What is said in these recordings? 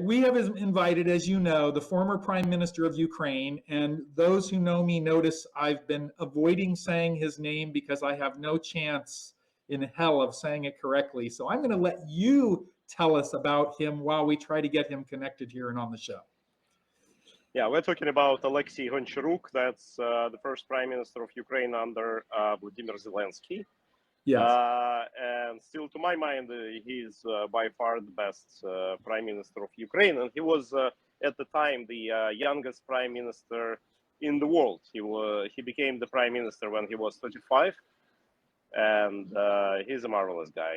we have invited, as you know, the former Prime Minister of Ukraine, and those who know me notice I've been avoiding saying his name because I have no chance in hell of saying it correctly. So I'm going to let you tell us about him while we try to get him connected here and on the show. Yeah, we're talking about Alexei Goncharuk. That's the first Prime Minister of Ukraine under Vladimir Zelensky. Yes. And still, to my mind, he's by far the best Prime Minister of Ukraine. And he was, at the time, the youngest Prime Minister in the world. He became the Prime Minister when he was 35. And he's a marvelous guy.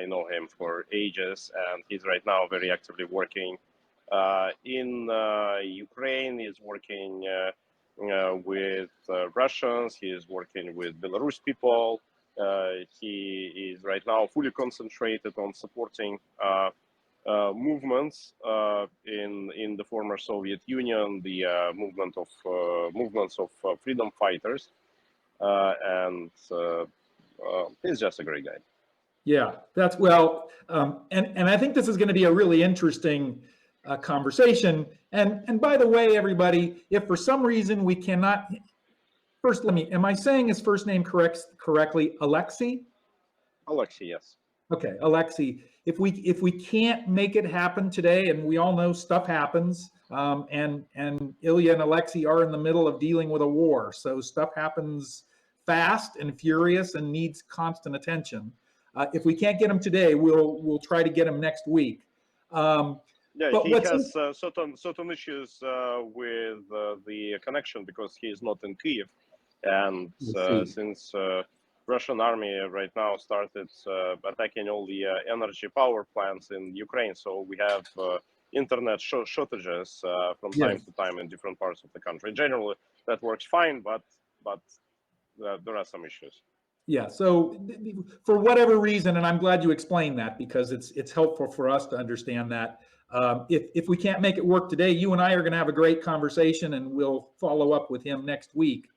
I know him for ages. And he's right now very actively working in Ukraine. He's working with Russians. He is working with Belarus people. He is right now fully concentrated on supporting movements in the former Soviet Union, the movements of freedom fighters, and he's just a great guy. Yeah, that's well, and I think this is going to be a really interesting conversation. And by the way, everybody, if for some reason we cannot. First, am I saying his first name correctly? Alexei? Alexei, yes. Okay, Alexei. If we can't make it happen today, and we all know stuff happens, and Ilya and Alexei are in the middle of dealing with a war, so stuff happens fast and furious and needs constant attention. If we can't get him today, we'll try to get him next week. Yeah, he has certain issues with the connection because he is not in Kyiv. And since Russian army right now started attacking all the energy power plants in Ukraine, so we have internet shortages from time to time in different parts of the country. Generally, that works fine, but there are some issues. Yeah. So for whatever reason, and I'm glad you explained that because it's helpful for us to understand that. If we can't make it work today, you and I are going to have a great conversation, and we'll follow up with him next week.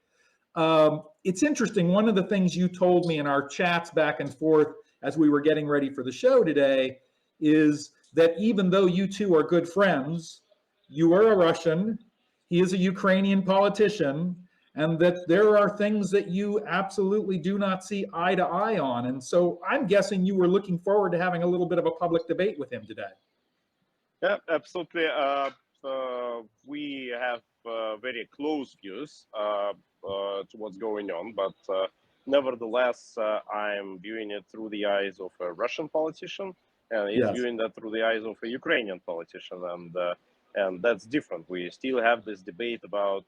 It's interesting. One of the things you told me in our chats back and forth as we were getting ready for the show today is that even though you two are good friends, you are a Russian, he is a Ukrainian politician, and that there are things that you absolutely do not see eye to eye on. And so I'm guessing you were looking forward to having a little bit of a public debate with him today. Yeah, absolutely. We have very close views to what's going on, but nevertheless, I'm viewing it through the eyes of a Russian politician, and he's viewing that through the eyes of a Ukrainian politician, and that's different. We still have this debate about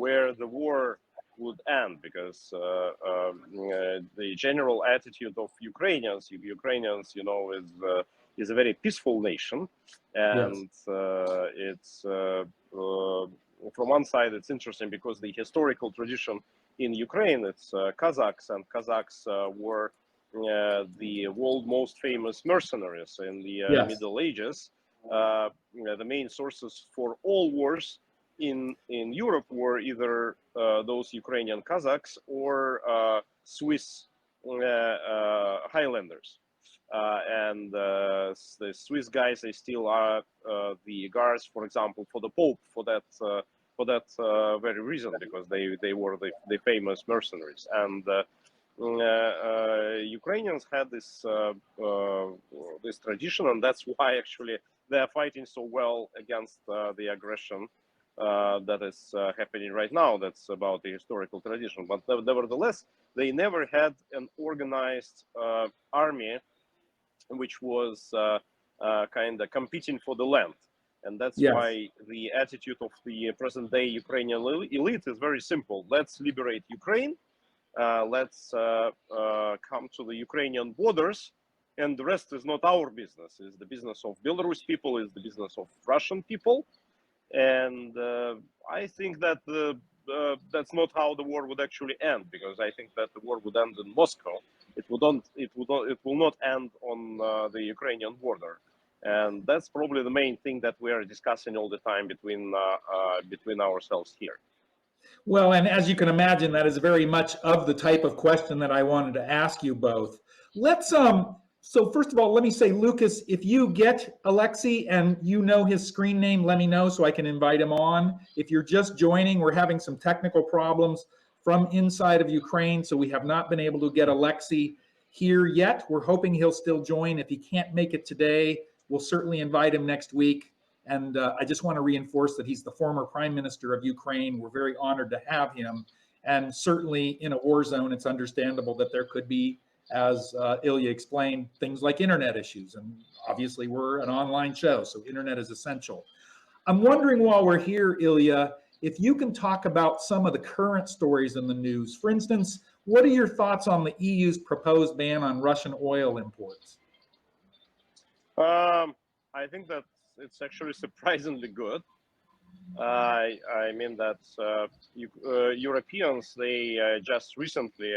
where the war would end, because the general attitude of Ukrainians, you know, is a very peaceful nation, and it's from one side it's interesting because the historical tradition in Ukraine, it's Kazakhs, and Kazakhs were the world's most famous mercenaries in the Middle Ages. The main sources for all wars in Europe were either those Ukrainian Kazakhs or Swiss Highlanders. And the Swiss guys, they still are the guards, for example, for the Pope, for that very reason, because they were the famous mercenaries. And Ukrainians had this this tradition, and that's why actually they are fighting so well against the aggression that is happening right now. That's about the historical tradition. But nevertheless, they never had an organized army which was kind of competing for the land. And that's why the attitude of the present-day Ukrainian elite is very simple. Let's liberate Ukraine. Let's come to the Ukrainian borders. And the rest is not our business. It's the business of Belarus people. It's the business of Russian people. And I think that that's not how the war would actually end, because I think that the war would end in Moscow. It will not end on the Ukrainian border, and that's probably the main thing that we are discussing all the time between ourselves here. Well, and as you can imagine, that is very much of the type of question that I wanted to ask you both. Let's So first of all, let me say, Lucas, if you get Alexei and you know his screen name, let me know so I can invite him on. If you're just joining, we're having some technical problems from inside of Ukraine, so we have not been able to get Alexei here yet. We're hoping he'll still join. If he can't make it today, we'll certainly invite him next week. And I just want to reinforce that he's the former prime minister of Ukraine. We're very honored to have him. And certainly in a war zone, it's understandable that there could be, as Ilya explained, things like internet issues. And obviously we're an online show, so internet is essential. I'm wondering while we're here, Ilya, if you can talk about some of the current stories in the news. For instance, what are your thoughts on the EU's proposed ban on Russian oil imports? I think that it's actually surprisingly good. I mean that Europeans, they just recently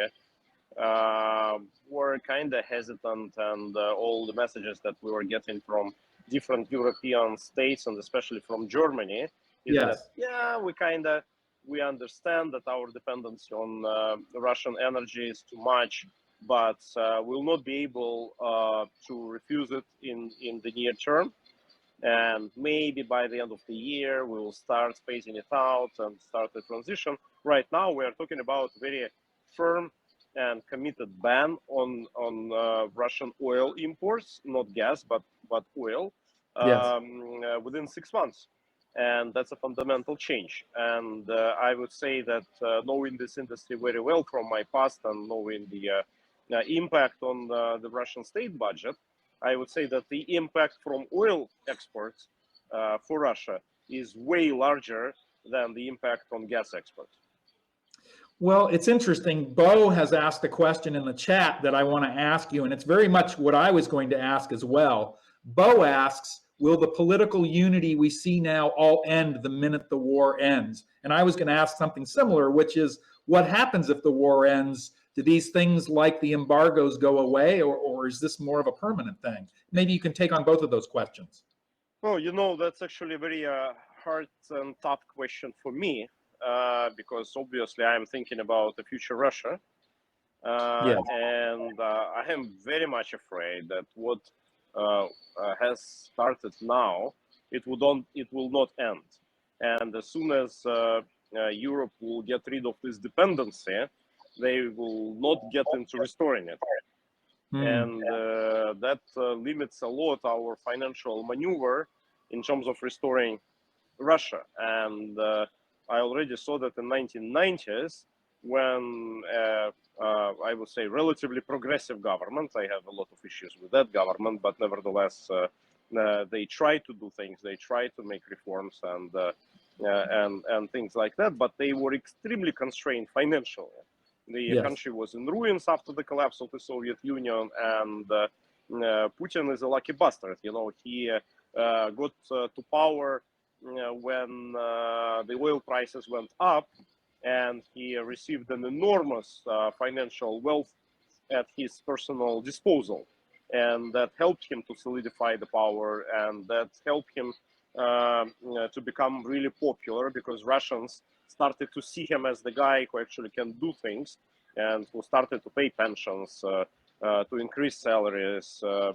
were kind of hesitant, and all the messages that we were getting from different European states, and especially from Germany, is that, yeah, we understand that our dependency on Russian energy is too much, but we'll not be able to refuse it in the near term. And maybe by the end of the year, we will start phasing it out and start the transition. Right now, we are talking about very firm and committed ban on Russian oil imports, not gas, but oil, within 6 months. And that's a fundamental change. And I would say that knowing this industry very well from my past and knowing the impact on the Russian state budget, I would say that the impact from oil exports for Russia is way larger than the impact on gas exports. Well, it's interesting. Bo has asked a question in the chat that I want to ask you, and it's very much what I was going to ask as well. Bo asks, will the political unity we see now all end the minute the war ends? And I was going to ask something similar, which is, what happens if the war ends? Do these things like the embargoes go away, or is this more of a permanent thing? Maybe you can take on both of those questions. Well, that's actually a very hard and tough question for me, because obviously I'm thinking about the future Russia. And I am very much afraid that what has started now, it will not end. And as soon as Europe will get rid of this dependency, they will not get into restoring it. And that limits a lot our financial maneuver in terms of restoring Russia. And I already saw that in 1990s, when I would say relatively progressive government, I have a lot of issues with that government, but nevertheless, they try to do things, they try to make reforms and things like that, but they were extremely constrained financially. The country was in ruins after the collapse of the Soviet Union, and Putin is a lucky bastard. He got to power when the oil prices went up, and he received an enormous financial wealth at his personal disposal. And that helped him to solidify the power, and that helped him to become really popular, because Russians started to see him as the guy who actually can do things, and who started to pay pensions, to increase salaries, to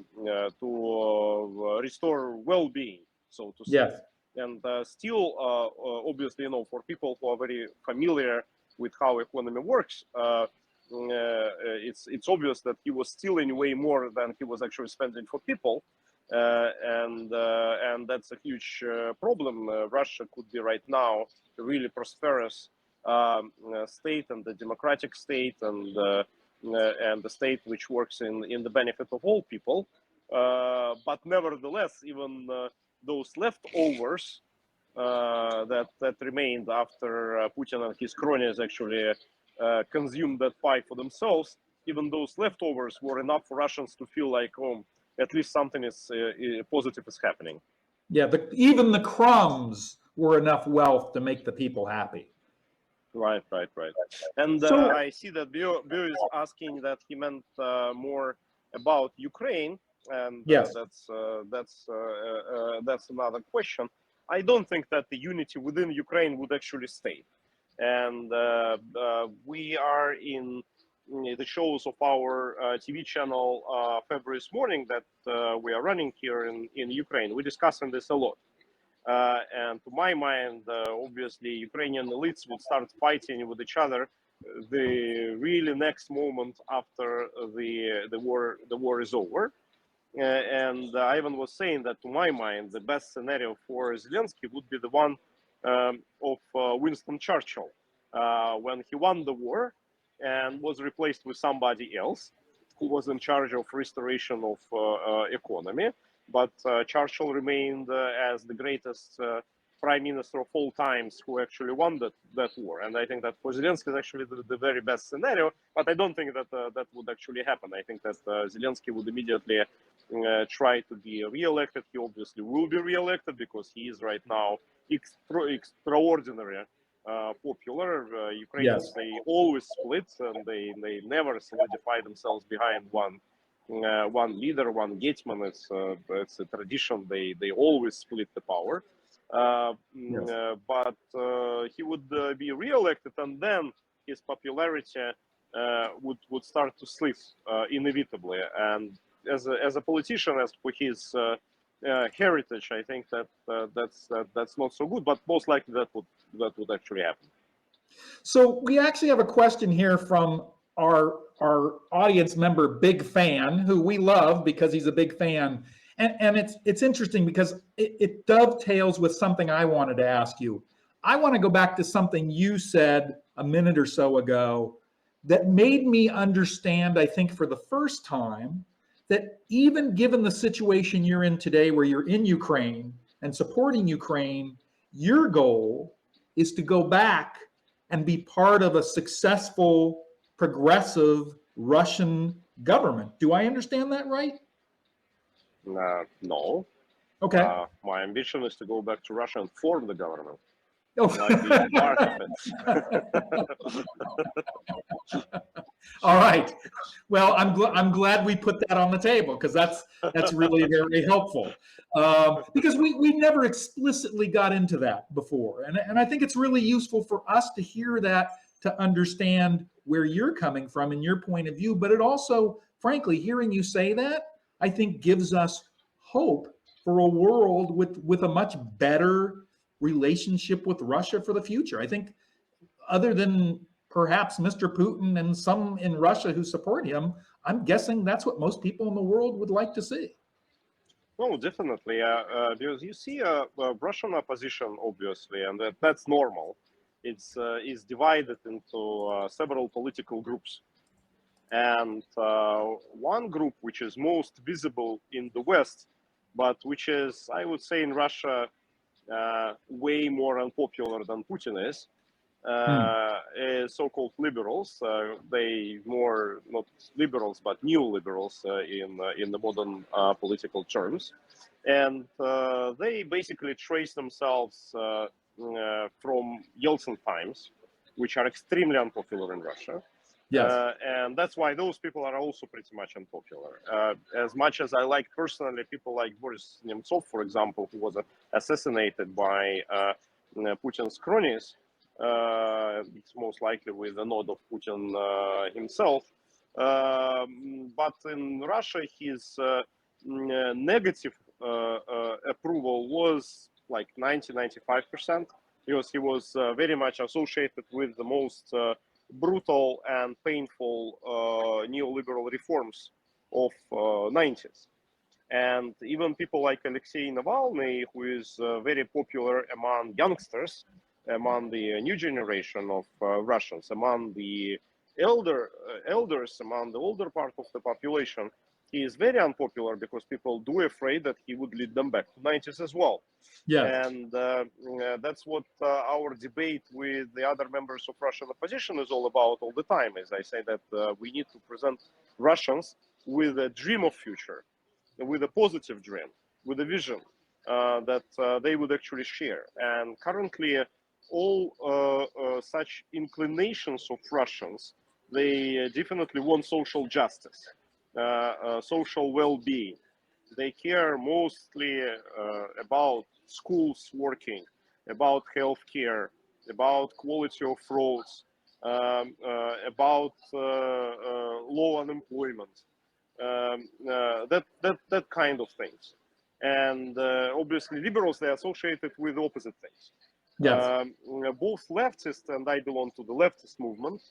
restore well-being, so to say. Yes. And still, obviously, for people who are very familiar with how economy works, it's obvious that he was stealing way more than he was actually spending for people. And that's a huge problem. Russia could be right now a really prosperous state, and the democratic state, and the state which works in the benefit of all people. But nevertheless, even those leftovers that remained after Putin and his cronies actually consumed that pie for themselves, even those leftovers were enough for Russians to feel like, oh, at least something is positive is happening. Yeah, even the crumbs were enough wealth to make the people happy. Right. And I see that Bill is asking that he meant more about Ukraine, and yes. That's another question. I don't think that the unity within Ukraine would actually stay, and we are in the shows of our TV channel February's morning that we are running here in Ukraine. We're discussing this a lot. And to my mind, obviously, Ukrainian elites would start fighting with each other the really next moment after the war is over. And Ivan was saying that, to my mind, the best scenario for Zelensky would be the one of Winston Churchill when he won the war and was replaced with somebody else who was in charge of restoration of economy. But Churchill remained as the greatest prime minister of all times who actually won that war. And I think that for Zelensky is actually the very best scenario. But I don't think that that would actually happen. I think that Zelensky would immediately try to be re-elected. He obviously will be re-elected because he is right now extraordinary popular. Ukrainians, Yes. they always split and they never solidify themselves behind one leader, one hetman. It's a tradition. They always split the power. Yes. But he would be re-elected, and then his popularity would start to slip inevitably. And as a politician, as for his heritage, I think that that's not so good. But most likely that would actually happen. So we actually have a question here from our audience member, Big Fan, who we love because he's a big fan. And it's interesting because it dovetails with something I wanted to ask you. I want to go back to something you said a minute or so ago that made me understand, I think for the first time, that even given the situation you're in today, where you're in Ukraine and supporting Ukraine, your goal is to go back and be part of a successful, progressive Russian government. Do I understand that right? No. Okay. My ambition is to go back to Russia and form the government, Oh. not being part of it. All right. Well, I'm glad we put that on the table because that's really very helpful. Because we never explicitly got into that before, and I think it's really useful for us to hear that, to understand where you're coming from and your point of view. But it also, frankly, hearing you say that, I think gives us hope for a world with a much better relationship with Russia for the future. I think, other than perhaps Mr. Putin and some in Russia who support him, I'm guessing that's what most people in the world would like to see. No, definitely. Because you see Russian opposition, obviously, and that's normal. It's is divided into several political groups. And one group which is most visible in the West, but which is, I would say, in Russia, way more unpopular than Putin is so-called liberals. They more not liberals but neoliberals in the modern political terms, and they basically trace themselves from Yeltsin times, which are extremely unpopular in Russia. Yes. And that's why those people are also pretty much unpopular. As much as I like personally people like Boris Nemtsov, for example, who was assassinated by Putin's cronies, it's most likely with the nod of Putin himself. But in Russia, his negative approval was like 90-95%, because he was very much associated with the most brutal and painful neoliberal reforms of 90s. And even people like Alexei Navalny, who is very popular among youngsters, among the new generation of Russians, among the elders, among the older part of the population, he is very unpopular because people do afraid that he would lead them back to 90s as well. Yes. And that's what our debate with the other members of Russian opposition is all about all the time. As I say that we need to present Russians with a dream of future, with a positive dream, with a vision that they would actually share. And currently, all such inclinations of Russians, they definitely want social justice, social well-being. They care mostly about schools working, about healthcare, about quality of roads, about low unemployment, that kind of things. And obviously, liberals, they associated with opposite things. Yes. Both leftists, and I belong to the leftist movement,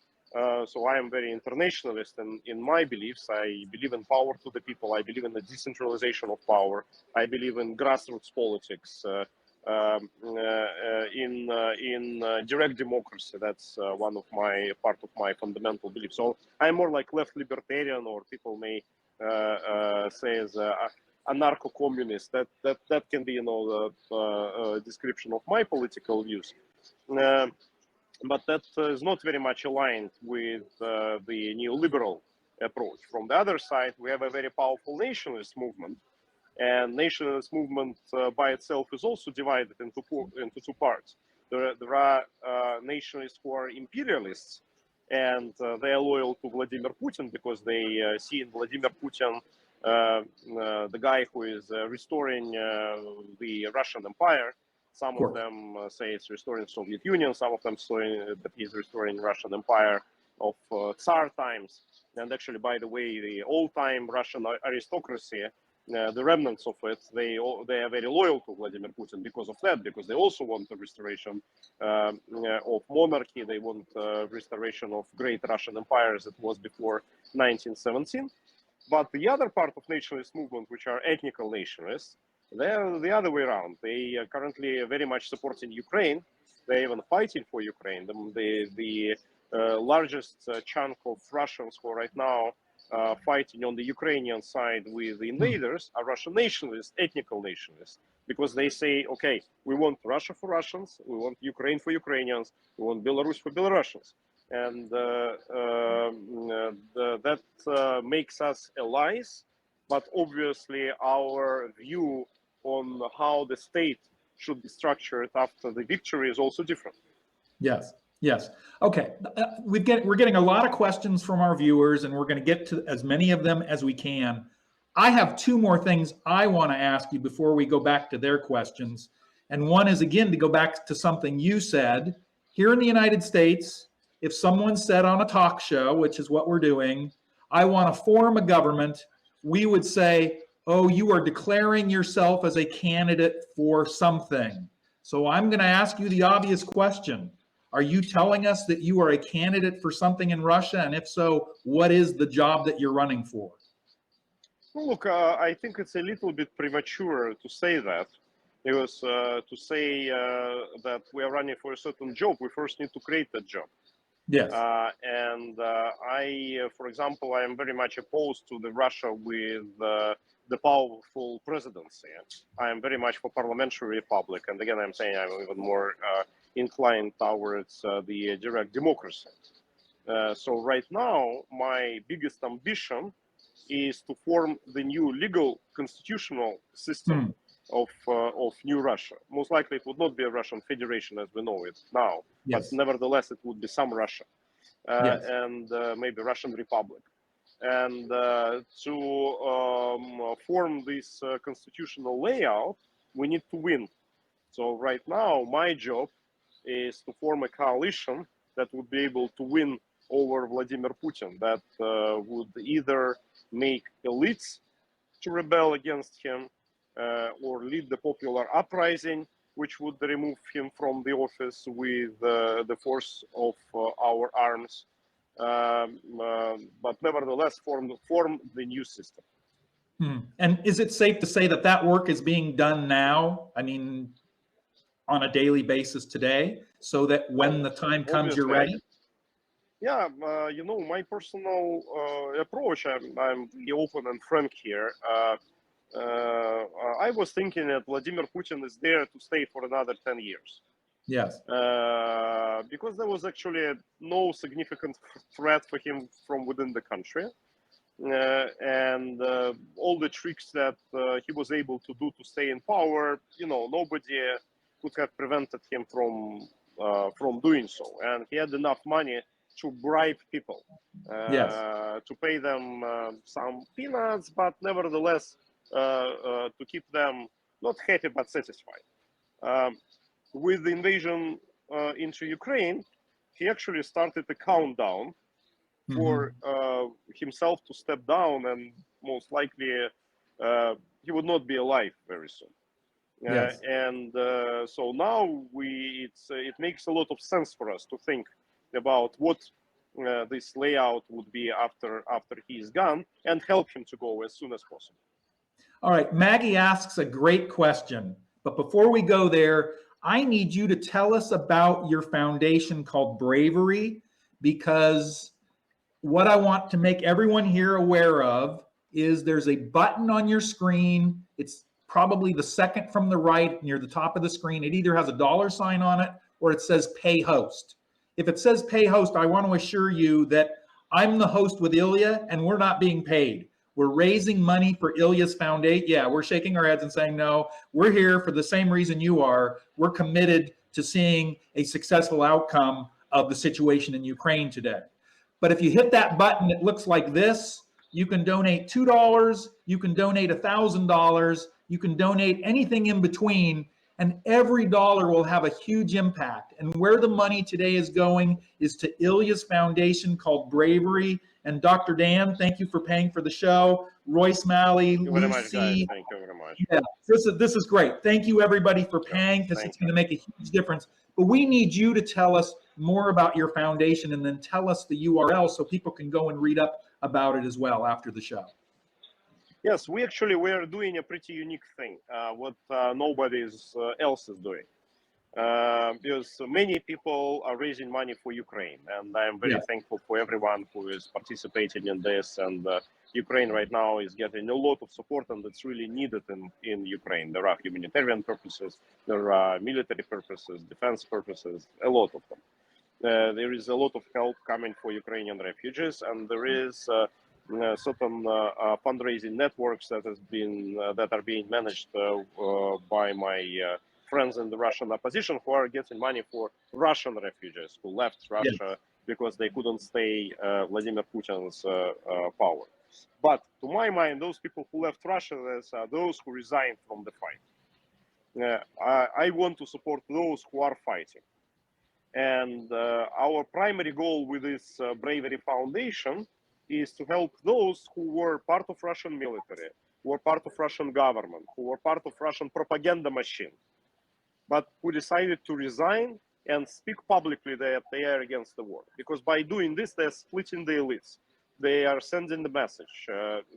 so I am very internationalist in my beliefs. I believe in power to the people. I believe in the decentralization of power. I believe in grassroots politics, in direct democracy. That's part of my fundamental belief. So I'm more like left libertarian, or people may say as anarcho-communist. That can be, the description of my political views. But that is not very much aligned with the neoliberal approach. From the other side, we have a very powerful nationalist movement, and nationalist movement by itself is also divided into two parts. There are nationalists who are imperialists, and they are loyal to Vladimir Putin because they see in Vladimir Putin the guy who is restoring the Russian Empire. Some of them say it's restoring Soviet Union. Some of them say that he's restoring Russian Empire of Tsar times. And actually, by the way, the old-time Russian aristocracy, the remnants of it, they are very loyal to Vladimir Putin because of that, because they also want the restoration of monarchy. They want restoration of great Russian empire as it was before 1917. But the other part of nationalist movement, which are ethnical nationalists, they're the other way around. They are currently very much supporting Ukraine. They're even fighting for Ukraine. The largest chunk of Russians who are right now fighting on the Ukrainian side with the invaders are Russian nationalists, ethnical nationalists, because they say, okay, we want Russia for Russians, we want Ukraine for Ukrainians, we want Belarus for Belarusians. And that makes us allies, but obviously our view on how the state should be structured after the victory is also different. Yes. Yes. Okay. We're getting a lot of questions from our viewers, and we're going to get to as many of them as we can. I have two more things I want to ask you before we go back to their questions. And one is, again, to go back to something you said. Here in the United States, if someone said on a talk show, which is what we're doing, I want to form a government, we would say, oh, you are declaring yourself as a candidate for something. So I'm going to ask you the obvious question. Are you telling us that you are a candidate for something in Russia? And if so, what is the job that you're running for? Well, look, I think it's a little bit premature to say that. Because to say that we are running for a certain job, we first need to create that job. Yes. For example, I am very much opposed to the Russia with the powerful presidency. I am very much for parliamentary republic. And again, I'm saying I'm even more inclined towards the direct democracy. So right now, my biggest ambition is to form the new legal constitutional system of new Russia. Most likely it would not be a Russian Federation as we know it now, but nevertheless it would be some Russia and maybe Russian Republic. And to form this constitutional layout, we need to win. So right now, my job is to form a coalition that would be able to win over Vladimir Putin, that would either make elites to rebel against him or lead the popular uprising, which would remove him from the office with the force of our arms, but nevertheless form the new system. And is it safe to say that that work is being done now? I mean, on a daily basis today, so that when the time comes, you're ready? Yeah, my personal approach, I'm really open and frank here. I was thinking that Vladimir Putin is there to stay for another 10 years. Yes. Because there was actually no significant threat for him from within the country. And all the tricks that he was able to do to stay in power, nobody could have prevented him from doing so. And he had enough money to bribe people, to pay them some peanuts, but nevertheless to keep them not happy but satisfied. With the invasion into Ukraine, he actually started a countdown for himself to step down, and most likely he would not be alive very soon. Yes. So now it makes a lot of sense for us to think about what this layout would be after he's gone, and help him to go as soon as possible. All right, Maggie asks a great question, but before we go there, I need you to tell us about your foundation called Bravery, because what I want to make everyone here aware of is there's a button on your screen. It's probably the second from the right near the top of the screen. It either has a dollar sign on it or it says pay host. If it says pay host, I want to assure you that I'm the host with Ilya and we're not being paid. We're raising money for Ilya's foundation. Yeah, we're shaking our heads and saying, no, we're here for the same reason you are. We're committed to seeing a successful outcome of the situation in Ukraine today. But if you hit that button, it looks like this. You can donate $2, you can donate $1,000, you can donate anything in between, and every dollar will have a huge impact. And where the money today is going is to Ilya's foundation called Bravery. And Dr. Dan, thank you for paying for the show. Royce Malley, Thank you very much, guys. Lucy. Thank you very much. Yeah, this is great. Thank you everybody for paying, because it's going to make a huge difference. But we need you to tell us more about your foundation, and then tell us the URL so people can go and read up about it as well after the show. Yes, we are doing a pretty unique thing, what nobody else is doing. Because many people are raising money for Ukraine, and I'm very thankful for everyone who is participating in this. And Ukraine right now is getting a lot of support, and it's really needed in Ukraine. There are humanitarian purposes, there are military purposes, defense purposes, a lot of them. There is a lot of help coming for Ukrainian refugees, and there is certain fundraising networks that are being managed by my friends in the Russian opposition, who are getting money for Russian refugees who left Russia because they couldn't stay Vladimir Putin's power. But to my mind, those people who left Russia are those who resigned from the fight. I want to support those who are fighting. And our primary goal with this Bravery Foundation is to help those who were part of Russian military, who were part of Russian government, who were part of Russian propaganda machine, but who decided to resign and speak publicly that they are against the war. Because by doing this, they're splitting the elites. They are sending the message.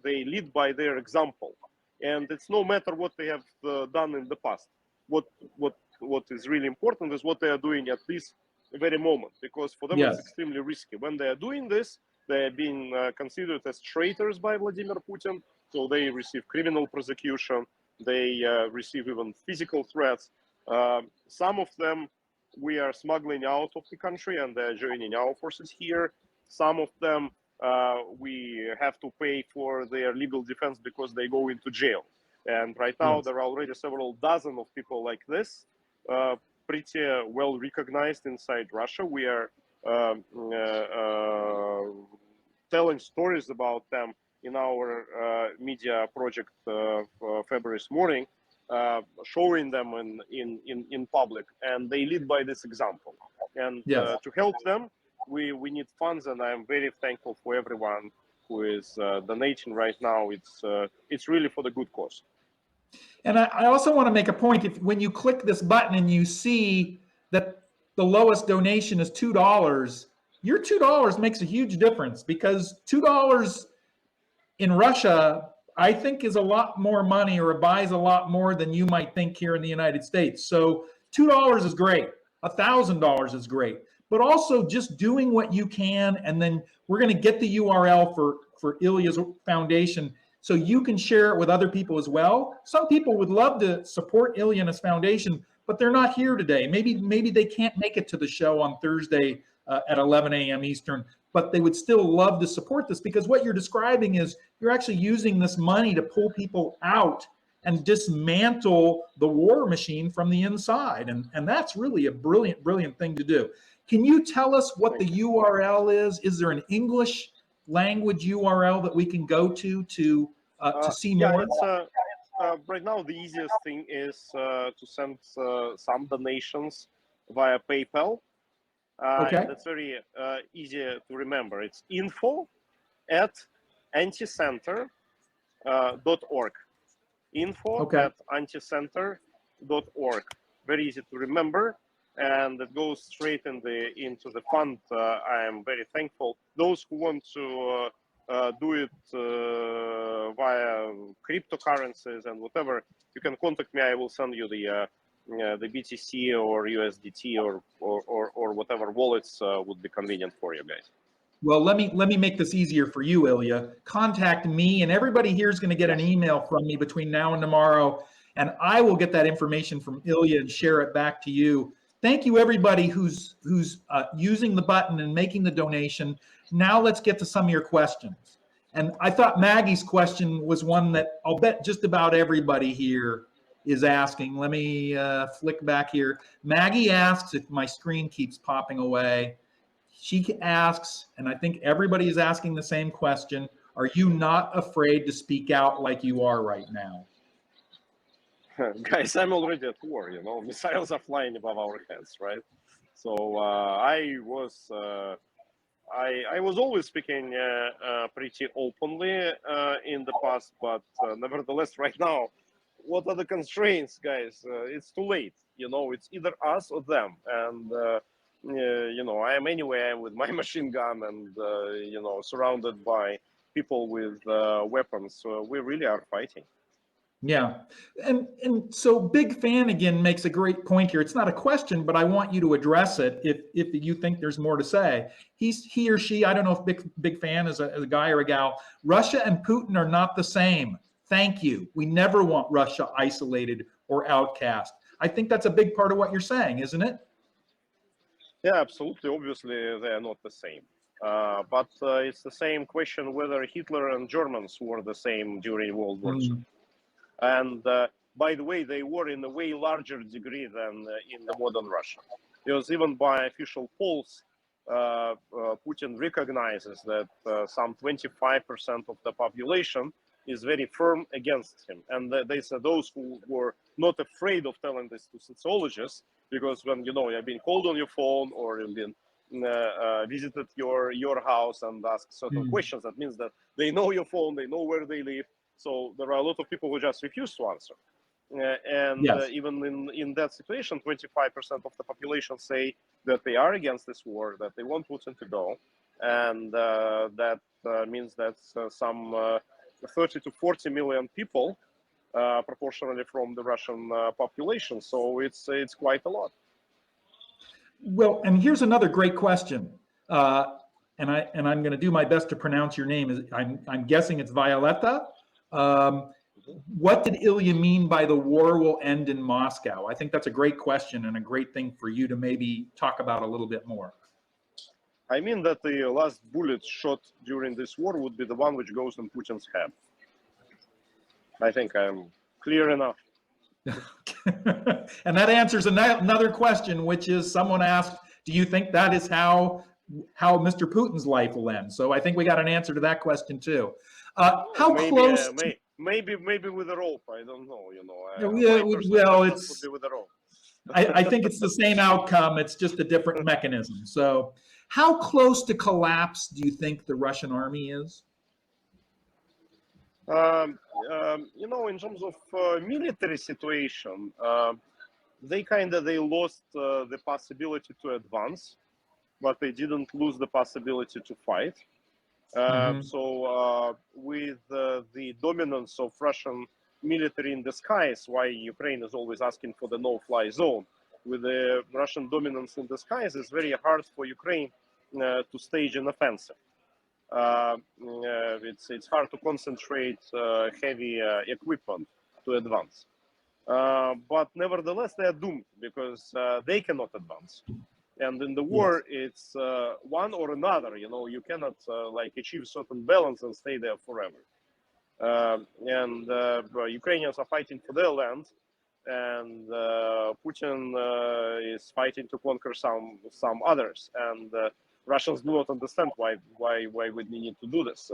They lead by their example. And it's no matter what they have done in the past. What is really important is what they are doing at this very moment, because for them it's extremely risky. When they are doing this, they are being considered as traitors by Vladimir Putin, so they receive criminal prosecution, they receive even physical threats. Some of them we are smuggling out of the country and they're joining our forces here. Some of them we have to pay for their legal defense because they go into jail. And right now there are already several dozen of people like this, pretty well recognized inside Russia. We are telling stories about them in our media project February morning, showing them in public, and they lead by this example. And to help them, we need funds, and I'm very thankful for everyone who is donating right now. It's really for the good cause. And I also want to make a point. When you click this button and you see that the lowest donation is $2, your $2 makes a huge difference, because $2 in Russia, I think, is a lot more money, or it buys a lot more than you might think here in the United States. So $2 is great. $1,000 is great. But also just doing what you can, and then we're going to get the URL for Ilya's foundation so you can share it with other people as well. Some people would love to support Ilya and his foundation, but they're not here today. Maybe they can't make it to the show on Thursday at 11 a.m. Eastern, but they would still love to support this, because what you're describing is you're actually using this money to pull people out and dismantle the war machine from the inside. And that's really a brilliant, brilliant thing to do. Can you tell us what the URL is? Is there an English language URL that we can go to see more? Right now the easiest thing is to send some donations via PayPal. Okay. And it's very easy to remember. It's info@anticenter.org. Info@anticenter.org. Very easy to remember, and it goes straight into the fund. I am very thankful. Those who want to do it via cryptocurrencies and whatever, you can contact me. I will send you the BTC or USDT or whatever wallets would be convenient for you guys. Well, let me make this easier for you, Ilya. Contact me, and everybody here is going to get an email from me between now and tomorrow, and I will get that information from Ilya and share it back to you. Thank you, everybody who's using the button and making the donation. Now let's get to some of your questions. And I thought Maggie's question was one that I'll bet just about everybody here is asking. Let me flick back here. Maggie asks, if my screen keeps popping away, she asks, and I think everybody is asking the same question, are you not afraid to speak out like you are right now? Guys, I'm already at war, missiles are flying above our heads, right? So I was always speaking pretty openly in the past, but nevertheless, right now, what are the constraints, guys? It's too late. It's either us or them, and I am anywhere with my machine gun and surrounded by people with weapons. So we really are fighting. Yeah, and so Big Fan again makes a great point here. It's not a question, but I want you to address it if you think there's more to say. He or she, I don't know if Big Fan is a guy or a gal. Russia and Putin are not the same. Thank you. We never want Russia isolated or outcast. I think that's a big part of what you're saying, isn't it? Yeah, absolutely. Obviously, they are not the same. But it's the same question whether Hitler and Germans were the same during World War II. And by the way, they were in a way larger degree than in the modern Russia. Because even by official polls, Putin recognizes that some 25% of the population is very firm against him. And they said those who were not afraid of telling this to sociologists, because when you've been called on your phone or you've been visited your house and asked certain questions, that means that they know your phone, they know where they live. So there are a lot of people who just refuse to answer. Even in that situation, 25% of the population say that they are against this war, that they want Putin to go. And that means that some 30 to 40 million people, proportionally from the Russian population. So it's quite a lot. Well, and here's another great question. And I'm going to do my best to pronounce your name. I'm guessing it's Violetta. What did Ilya mean by the war will end in Moscow? I think that's a great question and a great thing for you to maybe talk about a little bit more. I mean that the last bullet shot during this war would be the one which goes in Putin's head. I think I'm clear enough. And that answers another question, which is someone asked, do you think that is how Mr. Putin's life will end? So I think we got an answer to that question too. How close? Maybe with a rope. I don't know. Well, it's with a rope. I think it's the same outcome. It's just a different mechanism. So, how close to collapse do you think the Russian army is? In terms of military situation, they lost the possibility to advance, but they didn't lose the possibility to fight. So with the dominance of Russian military in the skies, why Ukraine is always asking for the no-fly zone, with the Russian dominance in the skies, it's very hard for Ukraine to stage an offensive. It's hard to concentrate heavy equipment to advance. But nevertheless, they are doomed because they cannot advance. And in the war, it's one or another. You cannot achieve certain balance and stay there forever. And Ukrainians are fighting for their land, and Putin is fighting to conquer some others. And Russians do not understand why we need to do this.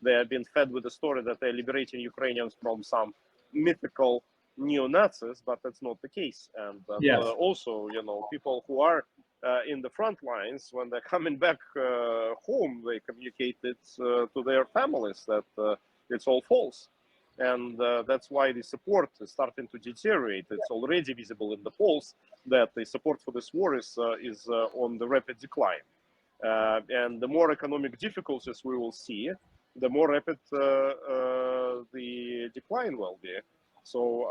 They have been fed with the story that they're liberating Ukrainians from some mythical neo-Nazis, but that's not the case. And also, people who are in the front lines, when they're coming back home, they communicate it to their families that it's all false. And that's why the support is starting to deteriorate. It's already visible in the polls that the support for this war is on the rapid decline. And the more economic difficulties we will see, the more rapid the decline will be. So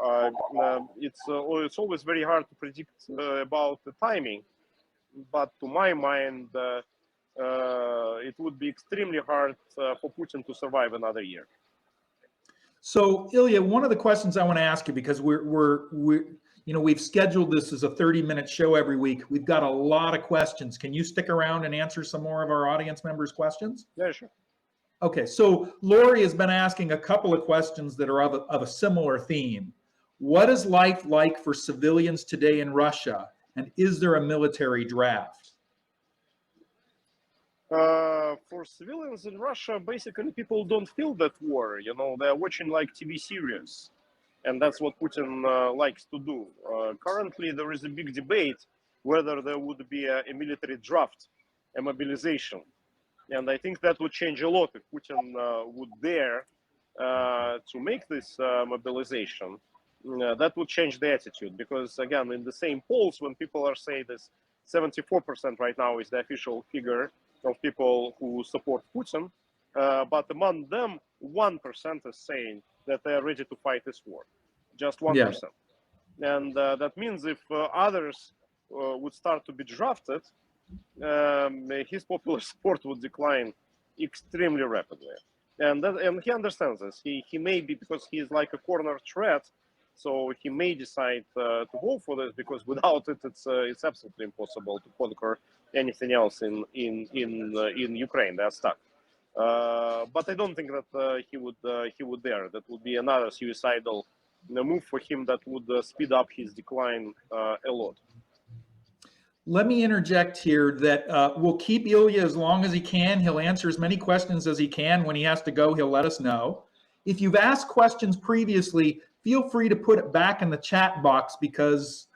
it's always very hard to predict about the timing. But to my mind, it would be extremely hard for Putin to survive another year. So Ilya, one of the questions I want to ask you, because we've scheduled this as a 30-minute show every week. We've got a lot of questions. Can you stick around and answer some more of our audience members' questions? Yeah, sure. Okay, so Lori has been asking a couple of questions that are of a similar theme. What is life like for civilians today in Russia, and is there a military draft? For civilians in Russia, basically people don't feel that war. They're watching like TV series, and that's what Putin likes to do. Currently, there is a big debate whether there would be a military draft, a mobilization. And I think that would change a lot if Putin would dare to make this mobilization. That would change the attitude, because again, in the same polls, when people are saying this, 74% right now is the official figure of people who support Putin, but among them, 1% is saying that they are ready to fight this war, just 1%. Yeah. And that means if others would start to be drafted, his popular support would decline extremely rapidly. And he understands this. He may be, because he is like a corner threat, so he may decide to go for this, because without it, it's absolutely impossible to conquer anything else in Ukraine. They're stuck. But I don't think that he would dare. That would be another suicidal move for him that would speed up his decline a lot. Let me interject here that we'll keep Ilya as long as he can. He'll answer as many questions as he can. When he has to go, he'll let us know. If you've asked questions previously, feel free to put it back in the chat box, because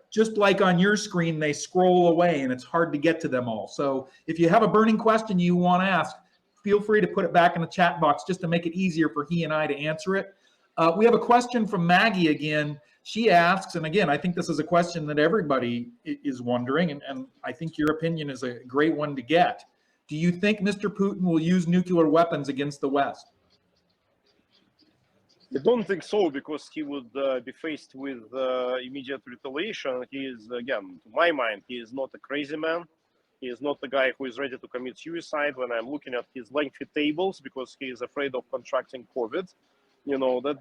just like on your screen, they scroll away and it's hard to get to them all. So if you have a burning question you want to ask, feel free to put it back in the chat box just to make it easier for he and I to answer it. We have a question from Maggie again. She asks, and again, I think this is a question that everybody is wondering, and I think your opinion is a great one to get. Do you think Mr. Putin will use nuclear weapons against the West? I don't think so, because he would be faced with immediate retaliation. He is, again, to my mind, he is not a crazy man. He is not the guy who is ready to commit suicide. When I'm looking at his lengthy tables, because he is afraid of contracting COVID, that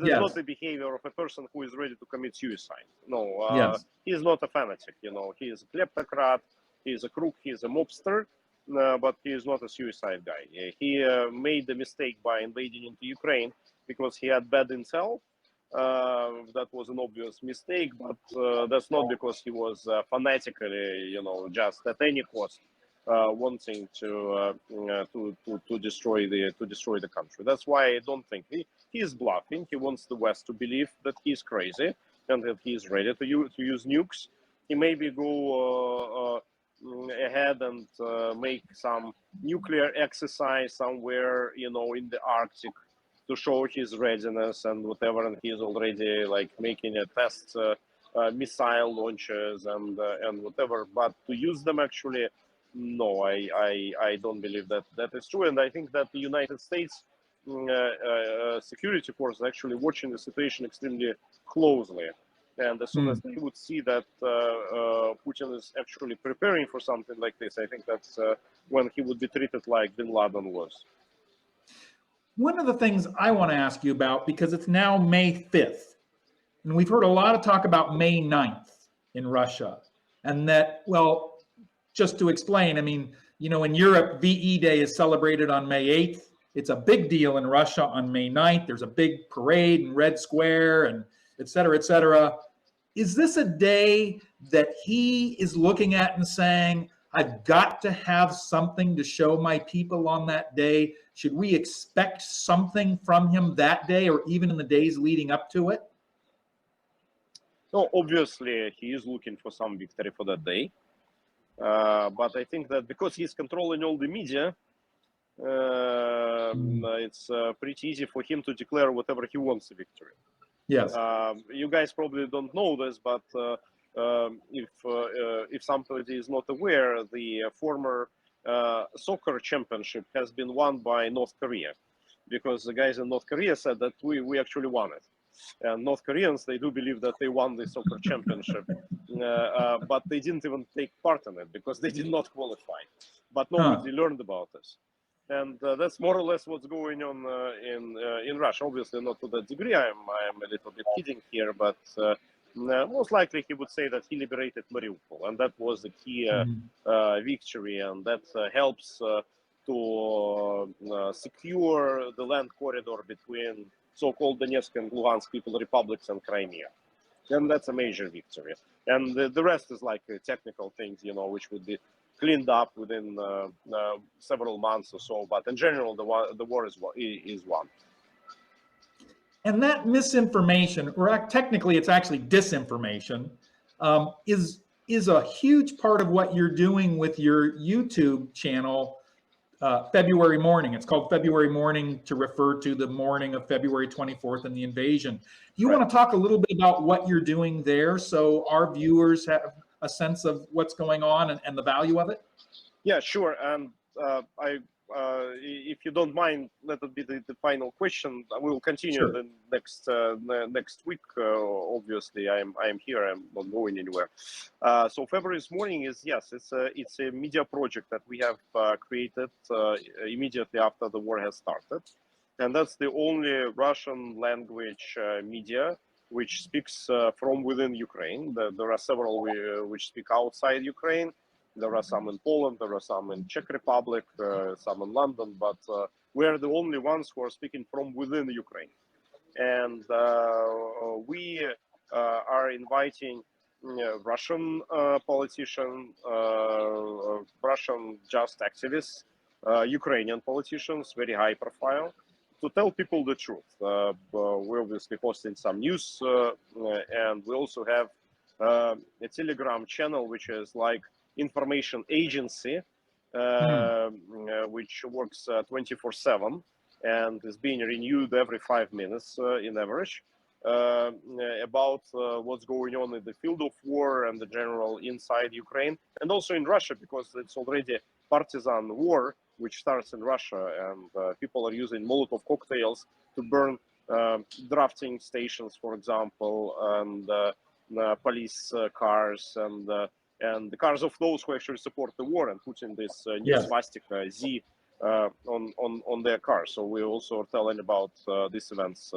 is Yes. not the behavior of a person who is ready to commit suicide. No, Yes. He is not a fanatic. He is a kleptocrat, he is a crook, he is a mobster. But he is not a suicide guy. He made the mistake by invading into Ukraine because he had bad intel. That was an obvious mistake, but that's not because he was fanatically, just at any cost wanting to destroy the country. That's why I don't think he is bluffing. He wants the West to believe that he is crazy and that he is ready to use nukes. He maybe go ahead and make some nuclear exercise somewhere, in the Arctic, to show his readiness and whatever. And he is already like making a test missile launches and whatever. But to use them actually, no, I don't believe that is true. And I think that the United States security force is actually watching the situation extremely closely. And as soon as they would see that Putin is actually preparing for something like this, I think that's when he would be treated like Bin Laden was. One of the things I want to ask you about, because it's now May 5th, and we've heard a lot of talk about May 9th in Russia, and that, well, just to explain, I mean, in Europe, VE Day is celebrated on May 8th. It's a big deal in Russia on May 9th. There's a big parade in Red Square and et cetera, et cetera. Is this a day that he is looking at and saying, I've got to have something to show my people on that day? Should we expect something from him that day or even in the days leading up to it? No, obviously he is looking for some victory for that day, but I think that because he's controlling all the media, it's pretty easy for him to declare whatever he wants a victory. Yes. You guys probably don't know this, but if somebody is not aware, the former soccer championship has been won by North Korea, because the guys in North Korea said that we actually won it. And North Koreans, they do believe that they won the soccer championship, but they didn't even take part in it because they did not qualify. But nobody learned about this. And that's more or less what's going on in Russia. Obviously, not to that degree. I'm a little bit kidding here, but most likely he would say that he liberated Mariupol, and that was the key victory, and that helps to secure the land corridor between so-called Donetsk and Luhansk People Republics and Crimea. And that's a major victory. And the rest is like technical things, which would be cleaned up within several months or so. But in general, the war is won. And that misinformation, or technically it's actually disinformation, is a huge part of what you're doing with your YouTube channel, February Morning. It's called February Morning to refer to the morning of February 24th and the invasion. Do you want to talk a little bit about what you're doing there so our viewers have a sense of what's going on and the value of it? Yeah, sure. And if you don't mind, let it be the final question. We will continue the next week. Obviously, I am here. I'm not going anywhere. So February's Morning is, yes, it's a media project that we have created immediately after the war has started, and that's the only Russian language media which speaks from within Ukraine. There are several which speak outside Ukraine. There are some in Poland, there are some in Czech Republic, some in London, but we are the only ones who are speaking from within Ukraine. And we are inviting Russian politicians, Russian just activists, Ukrainian politicians, very high profile, to tell people the truth. We're obviously posting some news, and we also have a Telegram channel, which is like information agency, which works 24/7 and is being renewed every 5 minutes in average, about what's going on in the field of war and the general inside Ukraine, and also in Russia, because it's already partisan war which starts in Russia, and people are using Molotov cocktails to burn drafting stations, for example, and police cars, and the cars of those who actually support the war and putting this new swastika Z on their cars. So we also are telling about these events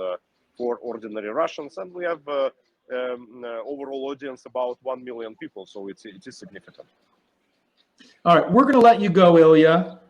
for ordinary Russians, and we have overall audience about 1 million people, so it is significant. All right, we're going to let you go, Ilya.